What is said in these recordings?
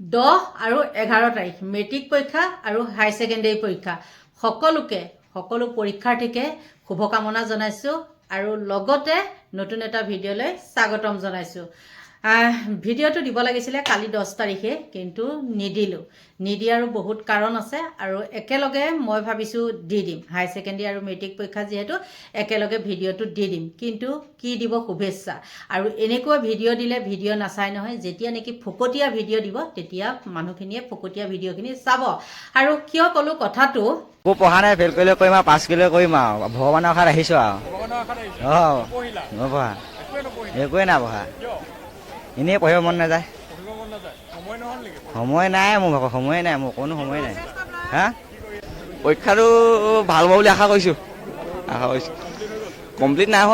10 আৰু 11 তাৰিখ মেট্ৰিক পৰীক্ষা আৰু হাই ছেকেণ্ডেৰী পৰীক্ষা সকলো পৰীক্ষাৰ্থীকে শুভকামনা জনাইছোঁ আৰু লগতে নতুন এটা ভিডিঅ'লৈ স্বাগতম জনাইছোঁ। ভিডিঅ'টো দিব লাগিছিলে কালি 10 তাৰিখে কিন্তু নিদিয়াৰো বহুত কাৰণ আছে আৰু একেলগে মই ভাবিছোঁ দি দিম হাই ছেকেণ্ডেৰী আৰু মেট্ৰিক পৰীক্ষা যিহেতু একেলগে ভিডিঅ'টো দি দিম কিন্তু কি দিব শুভেচ্ছা আৰু এনেকুৱা ভিডিঅ' দিলে ভিডিঅ' নাচাই নহয় যেতিয়া নেকি ফকতীয়া ভিডিঅ' দিব তেতিয়া মানুহখিনিয়ে ফকতীয়া ভিডিঅ'খিনি চাব আৰু কিয় ক'লো কথাটো একো পঢ়া নাই ফেইল কৰিলে কৰিম আৰু পাছ কৰিলে কৰিম আৰু ভগৱানৰ আশাত আহিছোঁ আৰু নপঢ়া একোৱে নাই পঢ়া এনেই পঢ়িব মন নাযায় সময় নাই মোৰ ভাগৰ সময়ে নাই মোৰ কোনো সময় নাই হা পৰীক্ষাটো ভাল হ'ব বুলি আশা কৰিছোঁ কমপ্লিট নাই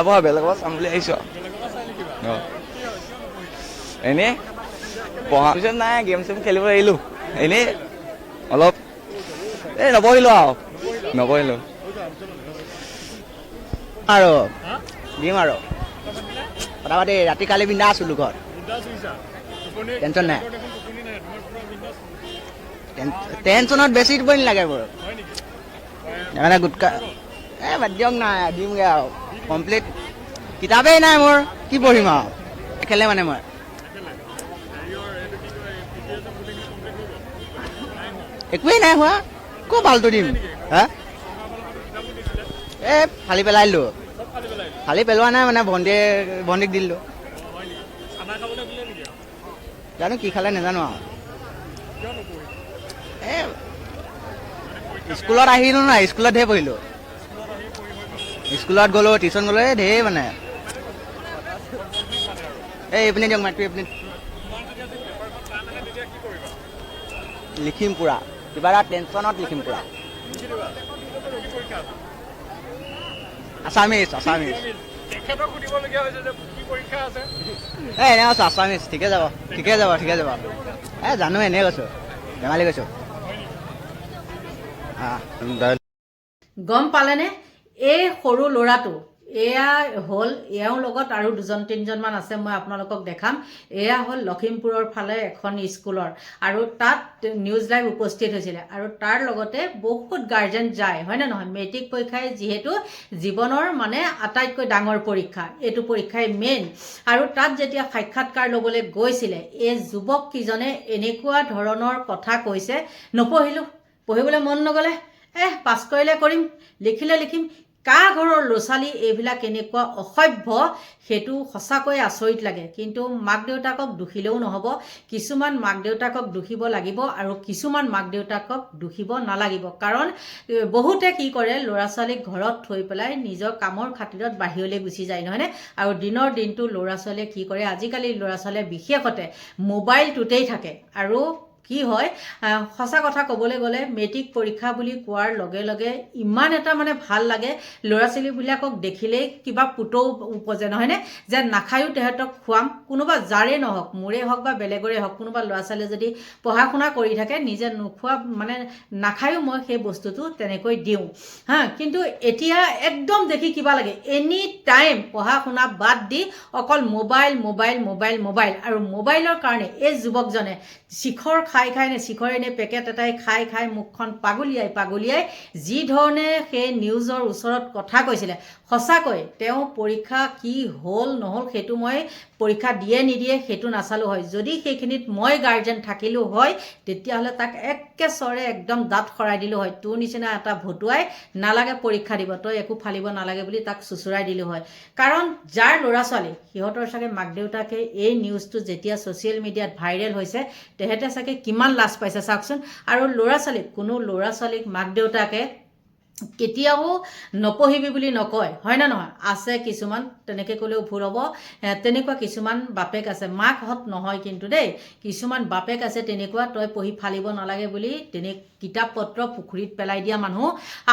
হোৱা বেলেগত চাম বুলি আহিছোঁ আৰু এনেই পঢ়াৰ পিছত নাই গেম চেম খেলিব এৰিলোঁ এনেই অলপ নপঢ়িলোঁ আৰু দিম আৰু কথা পাতি ৰাতি কালি বিন্দা আছিলোঁ ঘৰত টেনশ্যন নাই টেনশ্যনত বেছি টোপনি নালাগে মোৰ সেইকাৰণে গুটকা বাদ দিয়ক নাই দিমগৈ আৰু কমপ্লিট কিতাপেই নাই মোৰ কি পঢ়িম আৰু খেলে মানে মই একোৱেই নাই হোৱা ক'ত ভালটো দিম হা ফালি পেলাই দিলোঁ ফালি পেলোৱা নাই মানে ভণ্টিক দিলোঁ জানো কি খালে নাজানো আৰু স্কুলত আহিলোঁ নাই স্কুলত ঢেৰ পঢ়িলোঁ স্কুলত গ'লোঁ টিউশ্যন গ'লোঁ ঢেৰ মানে এইপিনে দিয়ক মাতটো এইপিনে লিখিম পুৰা কিবা এটা টেনশ্যনত লিখিম পুৰা আছামিজ এনে আছোঁ আছামিজ ঠিকে যাব জানো এনেই কৈছোঁ ধেমালি কৈছোঁ গম পালেনে এই সৰু ল'ৰাটো এয়া হ'ল এওঁৰ লগত আৰু 2-3জনমান আছে মই আপোনালোকক দেখাম এয়া হ'ল লখিমপুৰৰ ফালে এখন স্কুলৰ আৰু তাত নিউজ লাইভ উপস্থিত হৈছিলে আৰু তাৰ লগতে বহুত গাৰ্জেন যায় হয়নে নহয় মেট্ৰিক পৰীক্ষাই যিহেতু জীৱনৰ মানে আটাইতকৈ ডাঙৰ পৰীক্ষা এইটো পৰীক্ষাই মেইন আৰু তাত যেতিয়া সাক্ষাৎকাৰ ল'বলৈ গৈছিলে এই যুৱক কিজনে এনেকুৱা ধৰণৰ কথা কৈছে নপঢ়িলোঁ পঢ়িবলৈ মন নগ'লে পাছ কৰিলে কৰিম লিখিলে লিখিম কাৰ ঘৰৰ ল'ৰা ছোৱালী এইবিলাক এনেকুৱা অসভ্য সেইটো সঁচাকৈ আচৰিত লাগে কিন্তু মাক দেউতাকক দুখিলেও নহ'ব কিছুমান মাক দেউতাকক দুখিব লাগিব আৰু কিছুমান মাক দেউতাকক দুখিব নালাগিব কাৰণ বহুতে কি কৰে ল'ৰা ছোৱালীক ঘৰত থৈ পেলাই নিজৰ কামৰ খাতিৰত বাহিৰলৈ গুচি যায় নহয়নে আৰু দিনৰ দিনটো ল'ৰা ছোৱালীয়ে কি কৰে আজিকালি ল'ৰা ছোৱালীয়ে বিশেষতে মোবাইলটোতেই থাকে আৰু কি হয় সঁচা কথা ক'বলৈ গ'লে মেট্ৰিক পৰীক্ষা বুলি কোৱাৰ লগে লগে ইমান এটা মানে ভাল লাগে ল'ৰা ছোৱালীবিলাকক দেখিলেই কিবা পুতৌ উপজে নহয়নে যে নাখায়ো তেহেঁতক খুৱাম কোনোবা যাৰে নহওক মোৰে হওক বা বেলেগৰে হওক কোনোবা ল'ৰা ছোৱালীয়ে যদি পঢ়া শুনা কৰি থাকে নিজে নোখোৱা মানে নাখায়ো মই সেই বস্তুটো তেনেকৈ দিওঁ কিন্তু এতিয়া একদম দেখি কিবা লাগে এনি টাইম পঢ়া শুনা বাদ দি অকল মোবাইল আৰু মোবাইলৰ কাৰণে এই যুৱকজনে শিখৰ খাই শিখৰে নে পেকেট এটাই খাই মুখখন পাগলিয়াই যি ধৰণে সেই নিউজৰ ওচৰত কথা কৈছিলে সঁচাকৈ তেওঁ পৰীক্ষা কি হ'ল নহ'ল সেইটো মই পৰীক্ষা দিয়ে নিদিয়ে সেইটো নাচালোঁ হয় যদি সেইখিনিত মই গাৰ্জেন থাকিলোঁ হয় তেতিয়াহ'লে তাক একেচৰে একদম দাঁত সৰাই দিলোঁ হয় তোৰ নিচিনা এটা ভতুৱাই নালাগে পৰীক্ষা দিব তই একো ফালিব নালাগে বুলি তাক চুচুৰাই দিলোঁ হয় কাৰণ যাৰ ল'ৰা ছোৱালী সিহঁতৰ চাগে মাক দেউতাকে এই নিউজটো যেতিয়া ছ'চিয়েল মিডিয়াত ভাইৰেল হৈছে তেহেঁতে চাগে কিমান লাজ পাইছে চাওকচোন আৰু কোনো ল'ৰা ছোৱালীক মাক দেউতাকে কেতিয়াও নপঢ়িবি বুলি নকয় হয় না নহয় আছে কিছুমান তেনেকৈ ক'লেও ভুল হ'ব তেনেকুৱা কিছুমান বাপেক আছে মাকহঁত নহয় কিন্তু দেই কিছুমান বাপেক আছে তেনেকুৱা তই পঢ়ি ফালিব নালাগে বুলি কিতাপ পত্ৰ পুখুৰীত পেলাই দিয়া মানুহ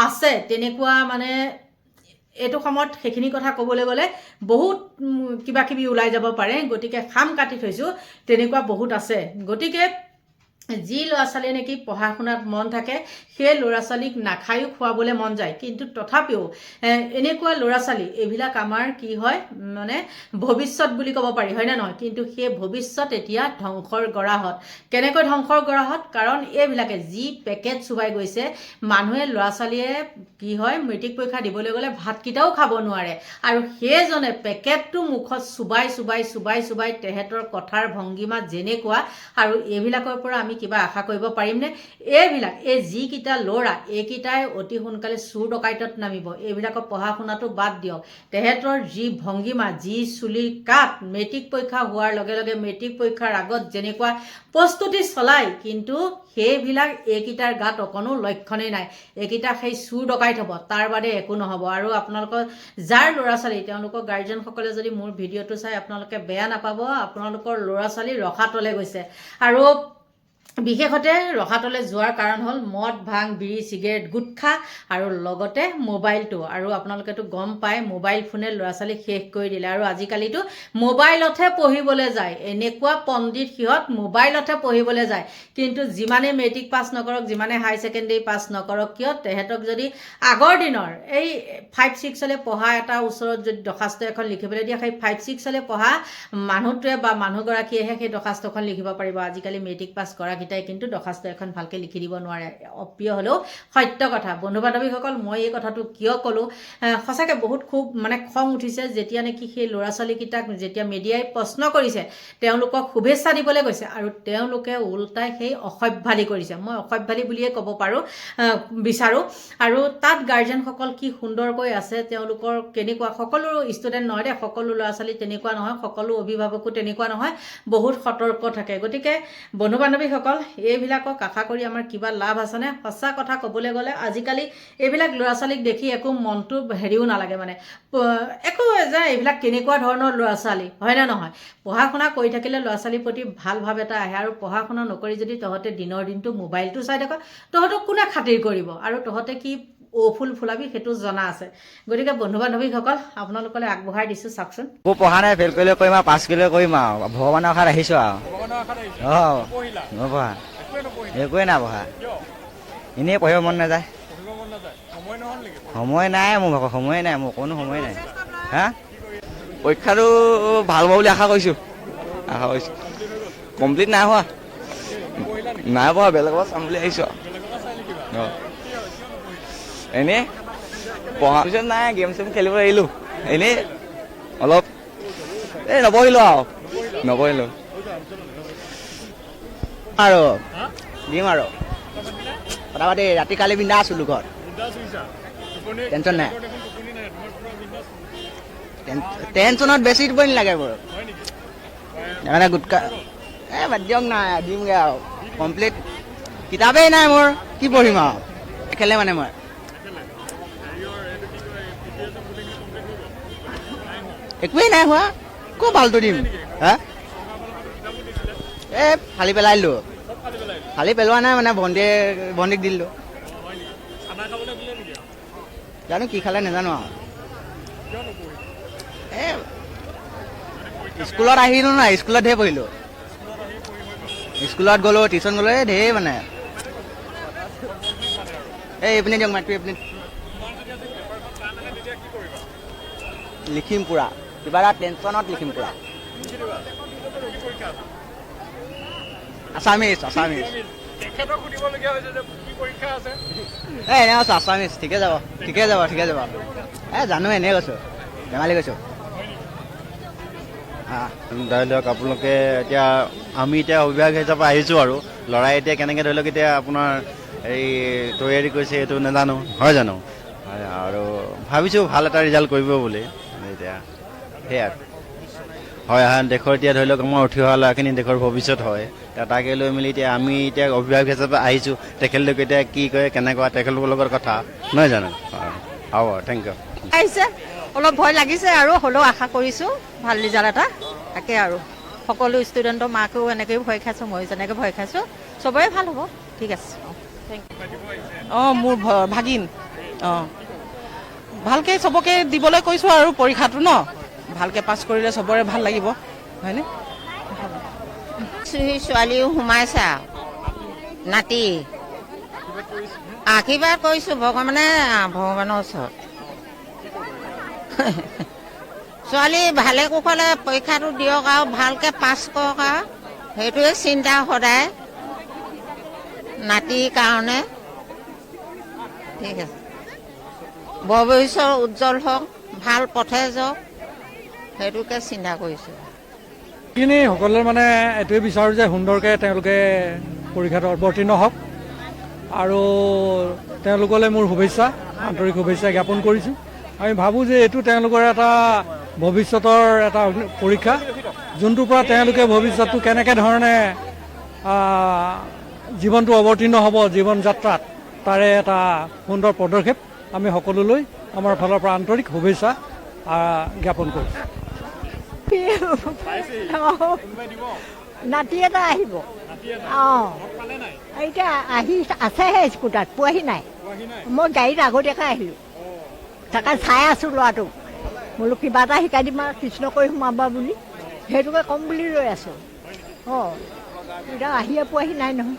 আছে তেনেকুৱা মানে এইটো সময়ত সেইখিনি কথা ক'বলৈ গ'লে বহুত কিবা কিবি ওলাই যাব পাৰে গতিকে খাম কাটি থৈছোঁ তেনেকুৱা বহুত আছে গতিকে যি ল'ৰা ছোৱালীয়ে নেকি পঢ়া শুনাত মন থাকে সেই ল'ৰা ছোৱালীক নাখায়ো খুৱাবলৈ মন যায়, কিন্তু তথাপিও এনেকুৱা ল'ৰা ছোৱালী এইবিলাক আমাৰ কি হয় মানে ভৱিষ্যত বুলি ক'ব পাৰি, হয়নে নহয়? কিন্তু সেই ভৱিষ্যত এতিয়া ধ্বংসৰ গৰাহত। কেনেকৈ ধ্বংসৰ গৰাহত? কাৰণ এইবিলাকে যি পেকেট চুবাই গৈছে, মানুহে ল'ৰা ছোৱালীয়ে কি হয় মেট্ৰিক পৰীক্ষা দিবলৈ গ'লে ভাতকেইটাও খাব নোৱাৰে, আৰু সেইজনে পেকেটটো মুখত চুবাই চুবাই চুবাই চুবাই তেহেঁতৰ কথাৰ ভংগীমা যেনেকুৱা, আৰু এইবিলাকৰ পৰা আমি কিবা আশা কৰিব পাৰিমনে? এই যিকেইটা ল'ৰা এইকেইটাই অতি সোনকালে চুৰ ডকাইতত নামিব। এইবিলাকৰ পঢ়া শুনাটো বাদ দিয়ক, তেহেঁতৰ যি ভংগীমা, যি চুলিৰ কাট, মেট্ৰিক পৰীক্ষা হোৱাৰ লগে লগে মেট্ৰিক পৰীক্ষাৰ আগত যেনেকুৱা প্ৰস্তুতি চলায়, কিন্তু সেইবিলাক এইকেইটাৰ গাত অকণো লক্ষণেই নাই। এইকেইটা সেই চুৰ ডকাইত হ'ব, তাৰ বাদে একো নহ'ব। আৰু আপোনালোকৰ যাৰ ল'ৰা ছোৱালী তেওঁলোকৰ গাৰ্জেনসকলে যদি মোৰ ভিডিঅ'টো চাই আপোনালোকে বেয়া নাপাব, আপোনালোকৰ ল'ৰা ছোৱালী ৰসাতলে গৈছে। আৰু বিশেষতে ৰসাতলে যোৱাৰ কাৰণ হ'ল মদ ভাং বিড়ি চিগাৰেট গুটখা আৰু লগতে মোবাইলটো। আৰু আপোনালোকেতো গম পায় মোবাইল ফোনে ল'ৰা ছোৱালীক শেষ কৰি দিলে, আৰু আজিকালিতো মোবাইলতহে পঢ়িবলৈ যায়। এনেকুৱা পণ্ডিত সিহঁত মোবাইলতহে পঢ়িবলৈ যায়। কিন্তু যিমানে মেট্ৰিক পাছ নকৰক, যিমানে হাই ছেকেণ্ডেৰী পাছ নকৰক কিয়, তেহেঁতক যদি আগৰ দিনৰ এই 5-6 পঢ়া এটা ওচৰত যদি দৰ্খাস্ত এখন লিখিবলৈ দিয়ে, সেই 5-6 পঢ়া মানুহটোৱে বা মানুহগৰাকীয়েহে সেই দৰ্খাস্তখন লিখিব পাৰিব। আজিকালি মেট্ৰিক পাছ কৰাকেইটাই কিন্তু দৰ্খাস্ত এখন ভালকৈ লিখি দিব নোৱাৰে। অপ্ৰিয় হ'লেও সত্য কথা। বন্ধু বান্ধৱীসকল, মই এই কথাটো কিয় ক'লোঁ, সঁচাকৈ বহুত খুব মানে খং উঠিছে যেতিয়া নেকি সেই ল'ৰা ছোৱালীকেইটাক যেতিয়া মিডিয়াই প্ৰশ্ন কৰিছে, তেওঁলোকক শুভেচ্ছা দিবলৈ গৈছে, আৰু তেওঁলোকে ওলটাই সেই অসভ্যালি কৰিছে। মই অসভ্যালি বুলিয়ে ক'ব বিচাৰোঁ। আৰু তাত গাৰ্জেনসকল কি সুন্দৰকৈ আছে, তেওঁলোকৰ কেনেকুৱা, সকলো ষ্টুডেণ্ট নহয় দেই, সকলো ল'ৰা ছোৱালী তেনেকুৱা নহয়, সকলো অভিভাৱকো তেনেকুৱা নহয়, বহুত সতৰ্ক থাকে। গতিকে বন্ধু বান্ধৱীসকল, এইবিলাকক আশা কৰি আমাৰ কিবা লাভ আছেনে? সঁচা কথা ক'বলৈ গ'লে আজিকালি এইবিলাক ল'ৰা ছোৱালীক দেখি একো মনটো হেৰিও নালাগে, মানে একো যে এইবিলাক কেনেকুৱা ধৰণৰ ল'ৰা ছোৱালী, হয়নে নহয়? পঢ়া শুনা কৰি থাকিলে ল'ৰা ছোৱালীৰ প্ৰতি ভাল ভাৱ এটা আহে, আৰু পঢ়া শুনা নকৰি যদি তহঁতে দিনৰ দিনটো মোবাইলটো চাই থাক, তহঁতক কোনে খাতিৰ কৰিব, আৰু তহঁতে কি ফুল ফুলাবি সেইটো জনা আছে। গতিকে বন্ধু বান্ধৱীসকল, আপোনালোকলৈ আগবঢ়াই দিছোঁ, চাওকচোন। একো পঢ়া নাই, ফেইল কৰিলে কৰিম আৰু পাছ কৰিলে কৰিম আৰু ভগৱানৰ আশাত আহিছোঁ আৰু। নপঢ়া, একোৱে নাই পঢ়া, এনেই পঢ়িব মন নাযায়। সময় নাই মোৰ ভাগৰ, সময়ে নাই মোৰ, কোনো সময় নাই। হা, পৰীক্ষাটো ভাল হ'ব বুলি আশা কৰিছোঁ। কমপ্লিট নাই হোৱা, নাই পঢ়া, বেলেগৰ চাম বুলি আহিছোঁ আৰু। এনেই পঢ়াৰ পিছত নাই, গেম চেম খেলিব এৰিলোঁ, এনেই অলপ নপঢ়িলোঁ আৰু দিম আৰু কথা পাতি ৰাতি কালি বিন্দা আছিলোঁ ঘৰত, টেনশ্যন নাই। টেনশ্যনত বেছি টোপনি লাগে মোৰ, মানে গুটকা বাদ দিয়ক নাই, দিমগৈ আৰু কমপ্লিট। কিতাপেই নাই মোৰ, কি পঢ়িম আৰু, খেলে মানে মই একোৱেই নাই হোৱা, ক'ত ভালটো দিম। হা, ফালি পেলাই দিলোঁ, ফালি পেলোৱা নাই মানে ভণ্টিক দি দিলোঁ। জানো কি খালে নাজানো আৰু। স্কুলত আহিলোঁ নাই, স্কুলত ঢেৰ পঢ়িলোঁ, স্কুলত গ'লোঁ, টিউশ্যন গ'লোঁ, ঢেৰ মানে। এইপিনে দিয়ক মাতটো, এইপিনে লিখিম পুৰা, কিবা এটা টেনশ্যনত লিখিম পুৰা। আছামিজ এনে আছোঁ, আছামিজ ঠিকে যাব। জানো, এনেই কৈছোঁ, ধেমালি কৈছোঁ। ধৰি লওক আপোনালোকে এতিয়া, আমি এতিয়া অভিভাৱক হিচাপে আহিছোঁ, আৰু ল'ৰাই এতিয়া কেনেকৈ ধৰি লওক এতিয়া আপোনাৰ এই তৈয়াৰী কৰিছে এইটো নাজানো, হয় জানো? হয়, আৰু ভাবিছোঁ ভাল এটা ৰিজাল্ট কৰিব বুলি। এতিয়া সেয়া হয়, দেশৰ এতিয়া ধৰি লওক আমাৰ উঠি অহা ল'ৰাখিনি দেশৰ ভৱিষ্যত হয়, তাকে লৈ মেলি এতিয়া আমি এতিয়া অভিভাৱক হিচাপে আহিছোঁ, তেখেতলোক এতিয়া কি কৰে কেনেকুৱা তেখেতলোকৰ লগত কথা, নহয় জানো? হ'ব, থেংক ইউ। আহিছে, অলপ ভয় লাগিছে, আৰু হ'লেও আশা কৰিছোঁ ভাল ৰিজাল্ট এটা। তাকে আৰু সকলো ষ্টুডেণ্টৰ মাকেও এনেকৈয়ে ভয় খাইছোঁ, মই যেনেকৈ ভয় খাইছোঁ, চবৰে ভাল হ'ব। ঠিক আছে, থেংক ইউ। মোৰ ভাগিন, ভালকৈ চবকে দিবলৈ কৈছোঁ, আৰু পৰীক্ষাটো ন ভালকৈ পাছ কৰিলে চবৰে ভাল লাগিব, হয়নে? ছোৱালীও সোমাইছে আৰু নাতি আশীৰ্বাদ কৰিছোঁ ভগৱানৰ ওচৰত ছোৱালী ভালে কুশলে পৰীক্ষাটো দিয়ক আৰু ভালকৈ পাছ কৰক আৰু সেইটোৱে চিন্তা সদায় নাতিৰ কাৰণে ঠিক আছে ভৱিষ্যত উজ্জ্বল হওক ভাল পথে যাওক সেইটোকে চিন্তা কৰিছোঁ কিন্তু সকলোৱে এইটোৱে বিচাৰোঁ যে সুন্দৰকৈ তেওঁলোকে পৰীক্ষাত অৱতীৰ্ণ হওক আৰু তেওঁলোকলৈ মোৰ শুভেচ্ছা আন্তৰিক শুভেচ্ছা জ্ঞাপন কৰিছোঁ আমি ভাবোঁ যে এইটো তেওঁলোকৰ এটা ভৱিষ্যতৰ এটা পৰীক্ষা যোনটোৰ পৰা তেওঁলোকে ভৱিষ্যতটো কেনেকৈ ধৰণে জীৱনটো অৱতীৰ্ণ হ'ব জীৱন যাত্ৰাত তাৰে এটা সুন্দৰ পদক্ষেপ আমি সকলোলৈ আমাৰ ফালৰ পৰা আন্তৰিক শুভেচ্ছা জ্ঞাপন কৰিছোঁ নাতি এটা আহিব অঁ এতিয়া আহি আছেহে স্কুটাৰত পোৱাহি নাই মই গাড়ীত আগতীয়াকৈ আহিলোঁ তাকে চাই আছোঁ ল'ৰাটোক বোলো কিবা এটা শিকাই দিম আৰু কৃষ্ণ কৰি সোমাবা বুলি সেইটোকে ক'ম বুলি ৰৈ আছোঁ অঁ এতিয়া আহিয়ে পোৱাহি নাই নহয়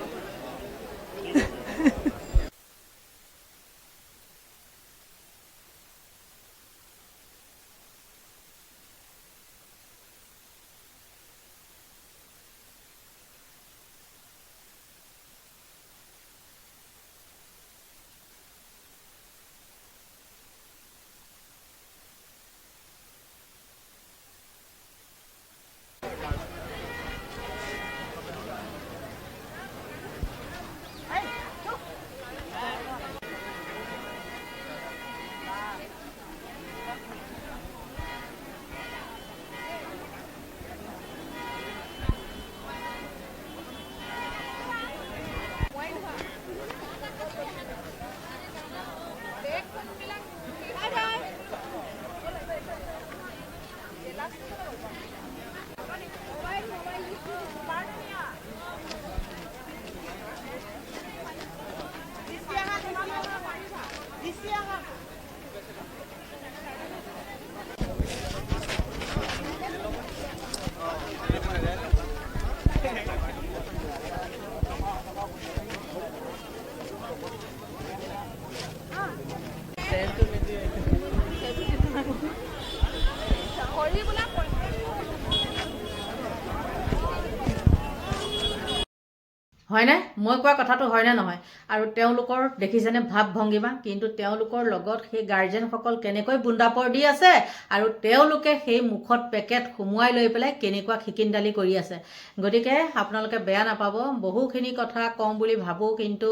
হয়নে মই কোৱা কথাটো হয়নে নহয় আৰু তেওঁলোকৰ দেখিছেনে ভাৱ ভংগিমা কিন্তু তেওঁলোকৰ লগত সেই গাৰ্জেনসকল কেনেকৈ বুন্দাপৰ দি আছে আৰু তেওঁলোকে সেই মুখত পেকেট সুমুৱাই লৈ পেলাই কেনেকুৱা খিকিনদালি কৰি আছে গতিকে আপোনালোকে বেয়া নাপাব বহুখিনি কথা কম বুলি ভাবোঁ কিন্তু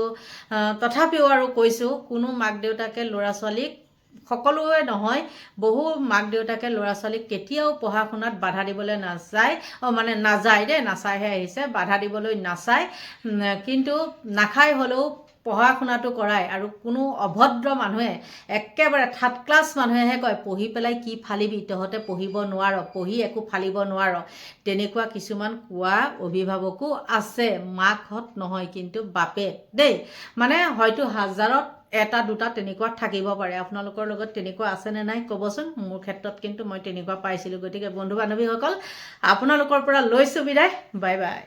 তথাপিও আৰু কৈছোঁ কোনো মাক দেউতাকে ল'ৰা ছোৱালীক সকলোৱে নহয় বহু মাক দেউতাকে ল'ৰা ছোৱালীক কেতিয়াও পঢ়া শুনাত বাধা দিবলৈ নাযায় নাযায় দেই নাচাইহে আহিছে বাধা দিবলৈ নাচায় কিন্তু নাখাই হ'লেও পঢ়া শুনাটো কৰায় আৰু কোনো অভদ্ৰ মানুহে একেবাৰে থাৰ্ড ক্লাছ মানুহেহে কয় পঢ়ি পেলাই কি ফালিবি তহঁতে পঢ়িব নোৱাৰ পঢ়ি একো ফালিব নোৱাৰ তেনেকুৱা কিছুমান কোৱা অভিভাৱকো আছে মাকহঁত নহয় কিন্তু বাপেক দেই হয়তো হাজাৰত এটা দুটা তেনেকুৱা থাকিব পাৰে আপোনালোকৰ লগত তেনেকুৱা আছেনে নাই ক'বচোন মোৰ ক্ষেত্ৰত কিন্তু মই তেনেকুৱা পাইছিলোঁ গতিকে বন্ধু বান্ধৱীসকল আপোনালোকৰ পৰা লৈছোঁ বিদায় বাই বাই